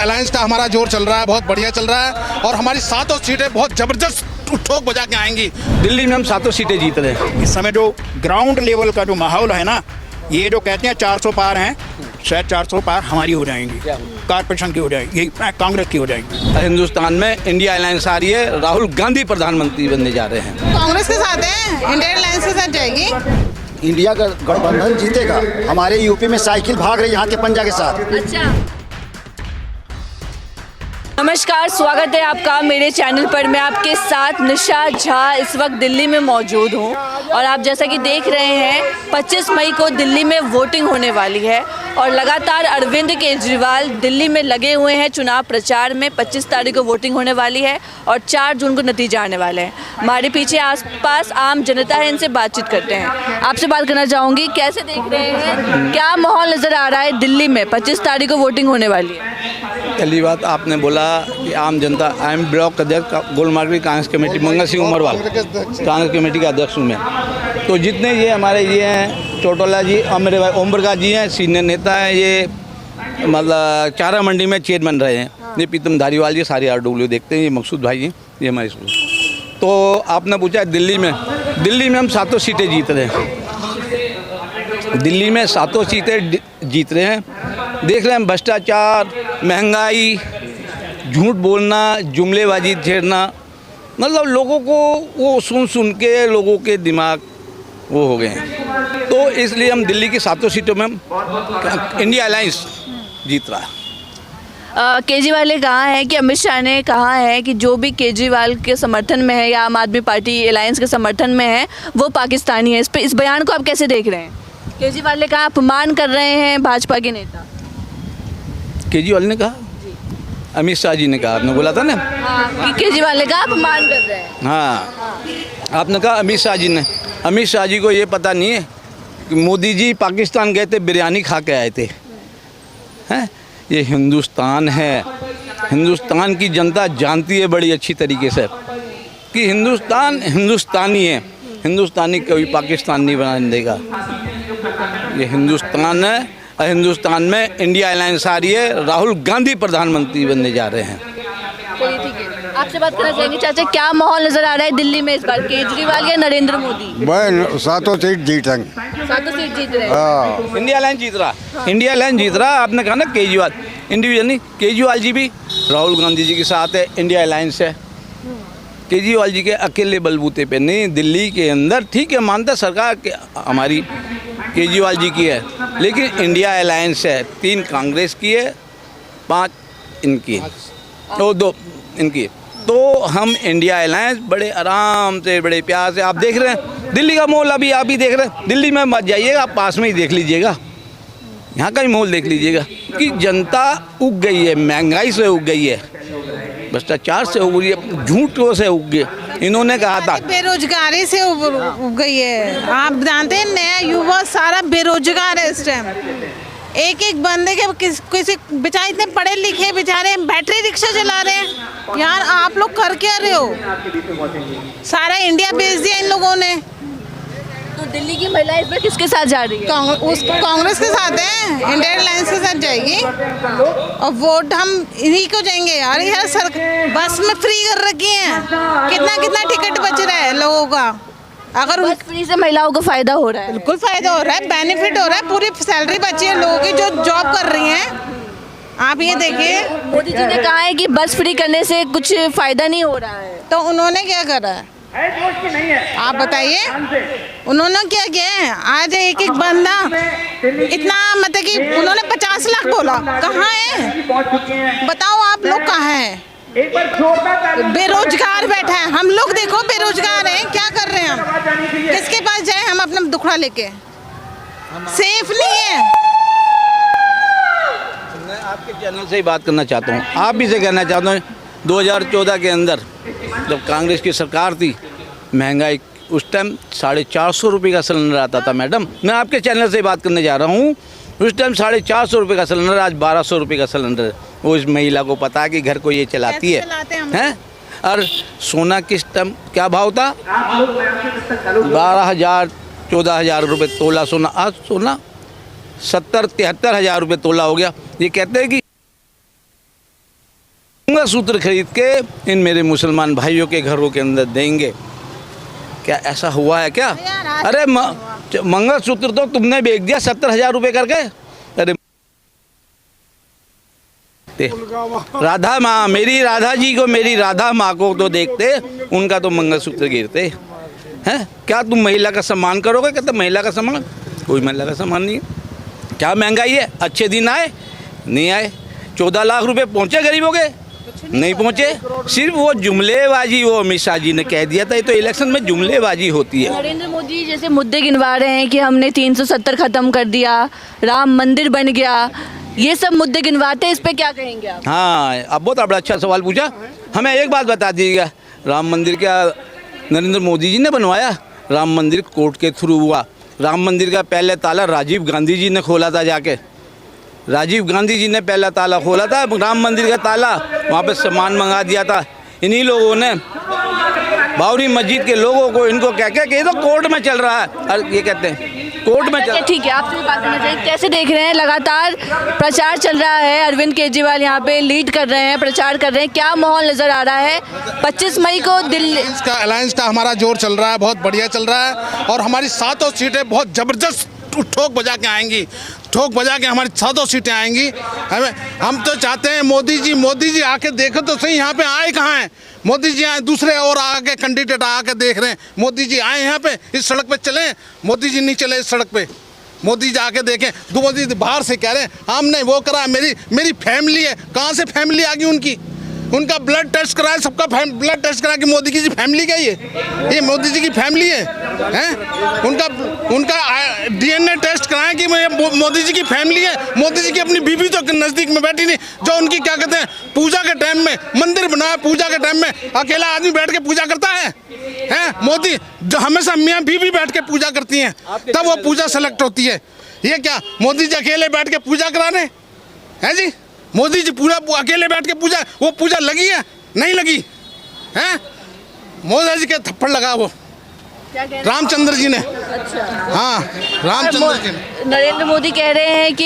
Alliance का हमारा जोर चल रहा है, बहुत बढ़िया चल रहा है और हमारी 7 सीटें बहुत जबरदस्त ठोक बजा के आएंगी। दिल्ली में हम 7 सीटें जीत रहे हैं। इस समय जो ग्राउंड लेवल का जो माहौल है ना, ये जो कहते हैं 400 पार हैं, शायद 400 पार हमारी हो जाएंगी, कारपोरेशन की हो जाएगी, कांग्रेस की हो जाएगी। हिंदुस्तान में इंडिया अलायंस आ रही है, राहुल गांधी प्रधानमंत्री बनने जा रहे हैं। कांग्रेस के साथ है, इंडिया अलायंस के साथ जाएगी। इंडिया का गठबंधन जीतेगा। हमारे यूपी में साइकिल भाग रही है यहाँ के पंजा के साथ। अच्छा, नमस्कार, स्वागत है आपका मेरे चैनल पर। मैं आपके साथ निशा झा इस वक्त दिल्ली में मौजूद हूँ और आप जैसा कि देख रहे हैं 25 मई को दिल्ली में वोटिंग होने वाली है और लगातार अरविंद केजरीवाल दिल्ली में लगे हुए हैं चुनाव प्रचार में। 25 तारीख को वोटिंग होने वाली है और 4 जून को नतीजे आने वाले हैं। हमारे पीछे आसपास आम जनता है, इनसे बातचीत करते हैं। आपसे बात करना चाहूँगी, कैसे देख रहे हैं, क्या माहौल नज़र आ रहा है दिल्ली में? 25 तारीख को वोटिंग होने वाली है। पहली बात आपने बोला कि आम जनता, आई एम ब्लॉक अध्यक्ष गोलमार्ग कांग्रेस कमेटी, मंगल सिंह उमरवाल कांग्रेस कमेटी का अध्यक्ष हूँ मैं। तो जितने ये हमारे ये हैं, चौटाला जी और मेरे भाई ओम प्रकाश जी हैं, सीनियर नेता हैं, ये मतलब चारा मंडी में चेयरमैन रहे हैं। ये प्रीतम धारीवाल जी सारे RW देखते हैं, ये मकसूद भाई जी, ये हमारे स्कूल। तो आपने पूछा दिल्ली में हम 7 सीटें जीत रहे हैं। दिल्ली में 7 सीटें जीत रहे हैं। देख रहे हैं भ्रष्टाचार, महंगाई, झूठ बोलना, जुमलेबाजी छेड़ना, मतलब लोगों को वो सुन के लोगों के दिमाग वो हो गए हैं। तो इसलिए हम दिल्ली की 7 सीटों में इंडिया अलायंस जीत रहा है। केजरीवाल ने कहा है कि अमित शाह ने कहा है कि जो भी केजरीवाल के समर्थन में है या आम आदमी पार्टी अलायंस के समर्थन में है वो पाकिस्तानी है। इस बयान को आप कैसे देख रहे हैं? केजरीवाल ने कहा अपमान कर रहे हैं भाजपा के नेता। केजरीवाल ने कहा, अमित शाह जी ने कहा, आपने बोला था ना। हाँ, कि केजरीवाल ने कहा अपमान कर रहे हैं। हाँ, आपने कहा अमित शाह जी ने। अमित शाह जी को ये पता नहीं है कि मोदी जी पाकिस्तान गए थे, बिरयानी खा के आए थे। हैं, ये हिंदुस्तान है। हिंदुस्तान की जनता जानती है बड़ी अच्छी तरीके से कि हिंदुस्तान हिंदुस्तानी है। हिंदुस्तानी कभी पाकिस्तान नहीं बनाने देगा। ये हिंदुस्तान है और हिंदुस्तान में इंडिया अलायंस आ रही है, राहुल गांधी प्रधानमंत्री बनने जा रहे हैं। चलिए ठीक है, आपसे बात करना चाहेंगे। चाचा, क्या माहौल नजर आ रहा है दिल्ली में इस बार, केजरीवाल या नरेंद्र मोदी? मैं 7 सीट जीतेंगे। 7 सीट जीत रहे हैं। इंडिया अलायंस जीत रहा। इंडिया अलायंस जीत रहा। आपने कहा ना केजरीवाल, इंडिविजुअल नहीं, केजरीवाल जी भी राहुल गांधी जी के साथ है, इंडिया अलायंस है। केजरीवाल जी के अकेले बलबूते पे नहीं, दिल्ली के अंदर ठीक है, मानता सरकार के हमारी केजरीवाल जी की है, लेकिन इंडिया अलायंस है। 3 कांग्रेस की है, 5 इनकी, 2 इनकी। तो हम इंडिया अलायंस बड़े आराम से, बड़े प्यार से, आप देख रहे हैं दिल्ली का माहौल अभी आप ही देख रहे हैं। दिल्ली में मत जाइएगा, आप पास में ही देख लीजिएगा, यहाँ का ही माहौल देख लीजिएगा कि जनता उग गई है, महंगाई से उग गई है, भ्रष्टाचार से उग गई है, झूठों से उग गई। इन्होंने कहा था बेरोजगारी से उग गई है। आप जानते हैं नया युवा सारा बेरोजगार है इस टाइम। एक बंदे के किसी बेचारे इतने पढ़े लिखे बेचारे बैटरी रिक्शा चला रहे हैं। यार आप लोग कर क्या रहे हो? सारा इंडिया बेच दिया इन लोगों ने। तो दिल्ली की महिला इस बार किसके साथ जा रही है? कांग्रेस के साथ है, इंडिया अलायंस के साथ जाएगी और वोट हम इन्हीं को देंगे। यार यार सर बस में फ्री कर रखी है, कितना टिकट बच रहा है लोगों का। अगर बस फ्री से महिलाओं को फायदा हो रहा है। बिल्कुल फायदा हो रहा है, बेनिफिट हो रहा है, पूरी सैलरी बची है लोगों की जो जॉब कर रही हैं। आप ये देखिए, मोदी जी ने कहा है कि बस फ्री करने से कुछ फायदा नहीं हो रहा है, तो उन्होंने क्या करा है आप बताइए? उन्होंने क्या किया है? आज एक बंदा इतना मतलब कि उन्होंने 50 लाख बोला, कहाँ है बताओ? आप लोग कहाँ हैं? बेरोजगार बैठा है। हम लोग देखो बेरोजगार हैं, क्या कर रहे हैं हम? किसके पास जाए हम अपना दुखड़ा लेके? सेफ नहीं है। मैं आपके चैनल से ही बात करना चाहता हूँ, आप भी से कहना चाहता हूँ। 2014 के अंदर जब कांग्रेस की सरकार थी, महंगाई उस टाइम 450 रुपये का सिलेंडर आता था। मैडम, मैं आपके चैनल से ही बात करने जा रहा हूँ। उस टाइम 450 रुपये का सिलेंडर, आज 1200 रुपये का सिलेंडर। वो इस महिला को पता है कि घर को ये चलाती है, हैं? और सोना किस टाइम क्या भाव था? 12,000 14,000 रुपये तोला सोना। आज सोना 70-73 हज़ार रुपये तोला हो गया। ये कहते हैं कि मंगलसूत्र खरीद के इन मेरे मुसलमान भाइयों के घरों के अंदर देंगे। क्या ऐसा हुआ है क्या? अरे मंगलसूत्र तो तुमने बेच दिया 70,000 रुपये करके। अरे राधा माँ, मेरी राधा जी को, मेरी राधा माँ को तो देखते, उनका तो मंगलसूत्र गिरते हैं। क्या तुम महिला का सम्मान करोगे? कहते महिला का सम्मान, कोई महिला का सम्मान नहीं है। क्या महंगाई है? अच्छे दिन आए नहीं आए? 14 लाख रुपए पहुँचे गरीबों के? नहीं पहुँचे। सिर्फ वो जुमलेबाजी, वो अमित शाह जी ने कह दिया था, ये तो इलेक्शन में जुमलेबाजी होती है। नरेंद्र मोदी जैसे मुद्दे गिनवा रहे हैं कि हमने 370 खत्म कर दिया, राम मंदिर बन गया, ये सब मुद्दे गिनवाते हैं, इस पे क्या कहेंगे आप? हाँ, अब बहुत बड़ा अच्छा सवाल पूछा। हमें एक बात बता दीजिएगा, राम मंदिर क्या नरेंद्र मोदी जी ने बनवाया? राम मंदिर कोर्ट के थ्रू हुआ। राम मंदिर का पहले ताला राजीव गांधी जी ने खोला था जाके। राजीव गांधी जी ने पहला ताला खोला था राम मंदिर का ताला, वहाँ पे सामान मंगा दिया था इन्हीं लोगों ने। बावरी मस्जिद के लोगों को इनको कह के कि ये तो कोर्ट में चल रहा है, और ये कहते हैं कोर्ट में चल। ठीक है, आपसे बात करना चाहिए, कैसे देख रहे हैं? लगातार प्रचार चल रहा है, अरविंद केजरीवाल यहाँ पे लीड कर रहे हैं, प्रचार कर रहे हैं, क्या माहौल नजर आ रहा है? 25 मई को दिल्ली अलायंस का हमारा जोर चल रहा है, बहुत बढ़िया चल रहा है, और हमारी 7 सीटें बहुत जबरदस्त ठोक बजा के आएंगी, ठोक बजा के हमारी 7 सीटें आएंगी। हम तो चाहते हैं मोदी जी आके देखो तो सही, यहाँ पे आए कहाँ हैं मोदी जी? आए दूसरे और आके कैंडिडेट आके देख रहे हैं, मोदी जी आए यहाँ पे, इस सड़क पे चलें, मोदी जी नहीं चले इस सड़क पे, मोदी जी आके देखें। मोदी बाहर से कह रहे हैं हमने वो करा, मेरी फैमिली है, कहाँ से फैमिली आ गई उनकी? उनका ब्लड टेस्ट कराया, सबका ब्लड टेस्ट करा कि मोदी की फैमिली क्या ये मोदी जी की फैमिली है? उनका DNA टेस्ट कराया कि मोदी जी की फैमिली है। मोदी जी की अपनी बीवी तो नज़दीक में बैठी नहीं, जो उनकी क्या कहते हैं पूजा के टाइम में मंदिर बनाया, पूजा के टाइम में अकेला आदमी बैठ के पूजा करता है? मोदी जो हमेशा मियाँ बीवी बैठ के पूजा करती हैं, तब वो पूजा सेलेक्ट होती है। ये क्या मोदी जी अकेले बैठ के पूजा कराने हैं जी? मोदी जी पूरा अकेले बैठ के पूजा, वो पूजा लगी है नहीं लगी है? मोदी जी के थप्पड़ लगा वो रामचंद्र जी ने। हाँ, रामचंद्र जी ने। नरेंद्र मोदी कह रहे हैं कि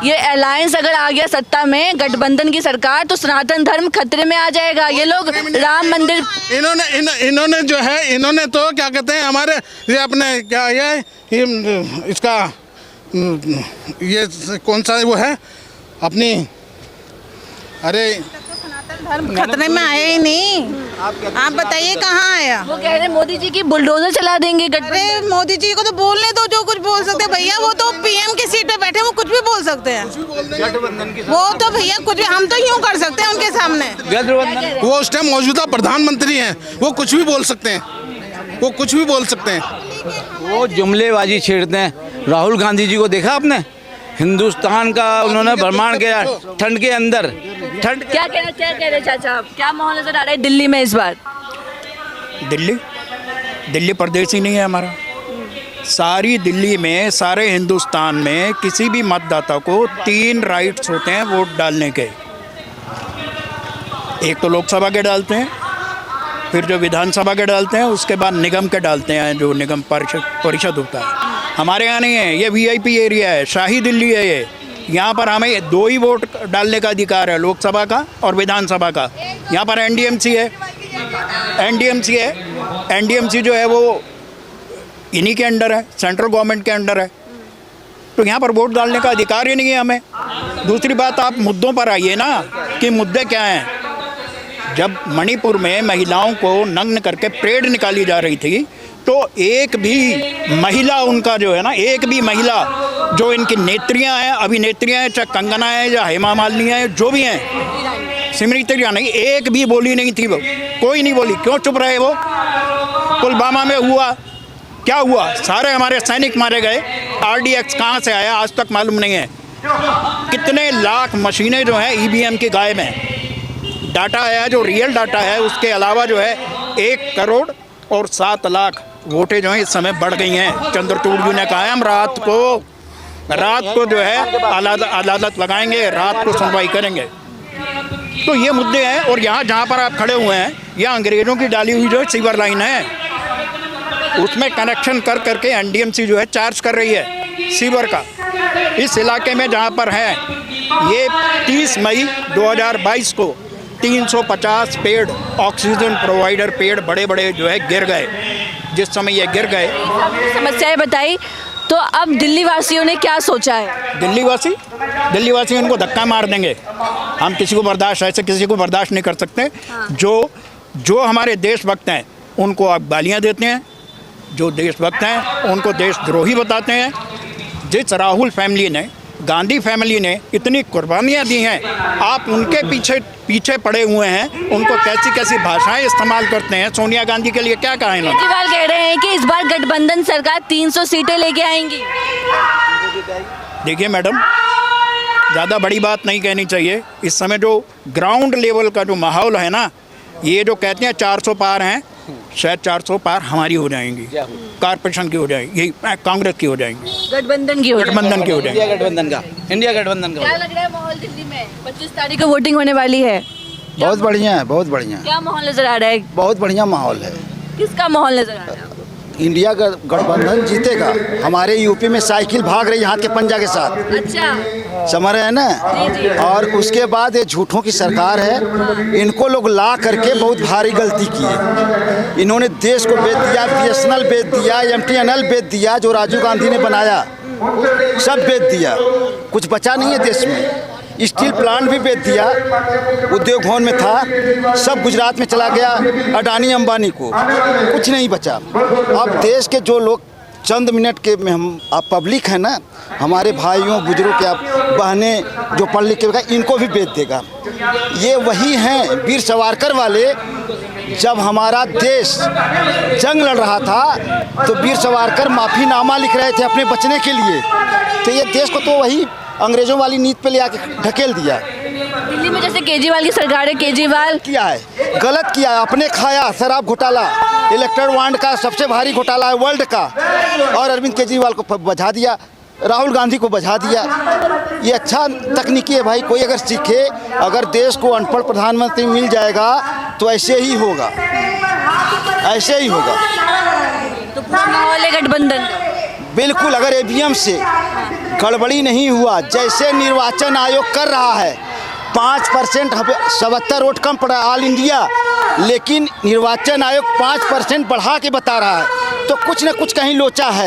ये अलायंस अगर आ गया सत्ता में, गठबंधन की सरकार, तो सनातन धर्म खतरे में आ जाएगा। ये लोग राम मंदिर, इन्होंने जो है, इन्होंने तो क्या कहते हैं हमारे ये अपने क्या ये इसका ये कौन सा वो है अपनी, अरे धर्म खतरे में आया ही नहीं। आप बताइए कहाँ आया? वो कह रहे हैं मोदी जी की बुलडोजर चला देंगे। अरे मोदी जी को तो बोलने दो, जो कुछ बोल सकते हैं भैया, वो तो PM की सीट पे बैठे, वो कुछ भी बोल सकते हैं। वो तो भैया कुछ भी, हम तो यूँ कर सकते हैं उनके सामने। वो उस टाइम मौजूदा प्रधानमंत्री हैं, वो कुछ भी बोल सकते हैं, वो कुछ भी बोल सकते हैं। वो जुमलेबाजी छेड़ते हैं। राहुल गांधी जी को देखा आपने? हिंदुस्तान का उन्होंने भ्रमण किया ठंड के अंदर। ठंड क्या कह रहे चाचा आप? क्या माहौल नजर आ रहा है दिल्ली में इस बार? दिल्ली प्रदेश ही नहीं है हमारा। सारी दिल्ली में, सारे हिंदुस्तान में किसी भी मतदाता को 3 राइट्स होते हैं वोट डालने के। एक तो लोकसभा के डालते हैं, फिर जो विधानसभा के डालते हैं, उसके बाद निगम के डालते हैं, जो निगम परिषद होता है। हमारे यहाँ नहीं है, ये VIP एरिया है, शाही दिल्ली है ये। यहाँ पर हमें 2 ही वोट डालने का अधिकार है, लोकसभा का और विधानसभा का। यहाँ पर NDMC है, NDMC जो है वो इन्हीं के अंडर है, सेंट्रल गवर्नमेंट के अंडर है। तो यहाँ पर वोट डालने का अधिकार ही नहीं है हमें। दूसरी बात, आप मुद्दों पर आइए ना कि मुद्दे क्या हैं। जब मणिपुर में महिलाओं को नग्न करके परेड निकाली जा रही थी, तो एक भी महिला उनका जो है ना, एक भी महिला जो इनकी नेत्रियां हैं, अभिनेत्रियां हैं, चाहे कंगना है या हेमा मालिनी है, जो भी हैं, स्मृति ईरानी, एक भी बोली नहीं थी वो, कोई नहीं बोली। क्यों चुप रहे वो? पुलवामा में हुआ क्या हुआ? सारे हमारे सैनिक मारे गए। RDX कहाँ से आया आज तक मालूम नहीं है। कितने लाख मशीनें जो हैं EVM की गायब हैं। डाटा आया जो रियल डाटा है, उसके अलावा जो है 1 करोड़ और 7 लाख वोटें जो हैं इस समय बढ़ गई हैं। चंद्रचूड़ जी ने कहा है हम रात को जो है अदालत लगाएंगे, रात को सुनवाई करेंगे। तो ये मुद्दे हैं। और यहाँ जहाँ पर आप खड़े हुए हैं, यह अंग्रेज़ों की डाली हुई जो सीवर लाइन है, उसमें कनेक्शन कर करके NDMC जो है चार्ज कर रही है सीवर का। इस इलाके में जहाँ पर है, ये 30 मई 2022 को 350 पेड़ ऑक्सीजन प्रोवाइडर पेड़ बड़े बड़े जो है गिर गए। जिस समय ये गिर गए, समस्याएं बताई, तो अब दिल्ली वासियों ने क्या सोचा है? दिल्ली वासी उनको धक्का मार देंगे। हम किसी को बर्दाश्त नहीं कर सकते। जो हमारे देशभक्त हैं उनको आप गालियाँ देते हैं, जो देशभक्त हैं उनको देशद्रोही बताते हैं। जिस राहुल फैमिली ने, गांधी फैमिली ने इतनी कुर्बानियाँ दी हैं, आप उनके पीछे पड़े हुए हैं। उनको कैसी भाषाएं इस्तेमाल करते हैं। सोनिया गांधी के लिए क्या कहा इन्होंने? केजरीवाल कह रहे हैं कि इस बार गठबंधन सरकार 300 सीटें लेके आएंगी। देखिए मैडम, ज़्यादा बड़ी बात नहीं कहनी चाहिए। इस समय जो ग्राउंड लेवल का जो माहौल है ना, ये जो कहते हैं 400 पार हैं, शायद 400 पार हमारी हो जाएंगी, कारपोरेशन की हो जाएंगी, यही कांग्रेस की हो जाएंगी, गठबंधन की हो जाएगी। इंडिया गठबंधन का क्या लग रहा है माहौल दिल्ली में? 25 तारीख को वोटिंग होने वाली है। बहुत बढ़िया है, बहुत बढ़िया, क्या माहौल नजर आ रहा है? बहुत बढ़िया माहौल है। किसका माहौल नजर आ रहा है? इंडिया गठबंधन जीतेगा। हमारे यूपी में साइकिल भाग रही है हाथ के पंजा के साथ, अच्छा, समझ रहे हैं ना। और उसके बाद ये झूठों की सरकार है, इनको लोग ला करके बहुत भारी गलती की है। इन्होंने देश को बेच दिया, BSNL बेच दिया, MTNL बेच दिया, जो राजीव गांधी ने बनाया सब बेच दिया। कुछ बचा नहीं है देश में। स्टील प्लांट भी बेच दिया, उद्योग भवन में था, सब गुजरात में चला गया अडानी अंबानी को, कुछ नहीं बचा। अब देश के जो लोग चंद मिनट के में हम आप पब्लिक है ना, हमारे भाइयों बुजुर्गों के आप बहनें जो पढ़ लिख के इनको भी बेच देगा। ये वही हैं वीर सावरकर वाले। जब हमारा देश जंग लड़ रहा था तो वीर सावरकर माफ़ीनामा लिख रहे थे अपने बचने के लिए। तो ये देश को तो वही अंग्रेजों वाली नीति पे ले आके ढकेल दिया। दिल्ली में जैसे केजरीवाल की सरकार है, केजरीवाल किया है, गलत किया है, अपने खाया शराब घोटाला, इलेक्ट्रल बॉन्ड का सबसे भारी घोटाला है वर्ल्ड का, और अरविंद केजरीवाल को बजा दिया, राहुल गांधी को बजा दिया। ये अच्छा तकनीकी है भाई, कोई अगर सीखे। अगर देश को अनपढ़ प्रधानमंत्री मिल जाएगा तो ऐसे ही होगा, ऐसे ही होगा। तो पूरा माहौल है गठबंधन का। बिल्कुल, अगर EVM से गड़बड़ी नहीं हुआ जैसे निर्वाचन आयोग कर रहा है, 5% 77 वोट कम पड़ा ऑल इंडिया, लेकिन निर्वाचन आयोग 5% बढ़ा के बता रहा है, तो कुछ न कुछ कहीं लोचा है।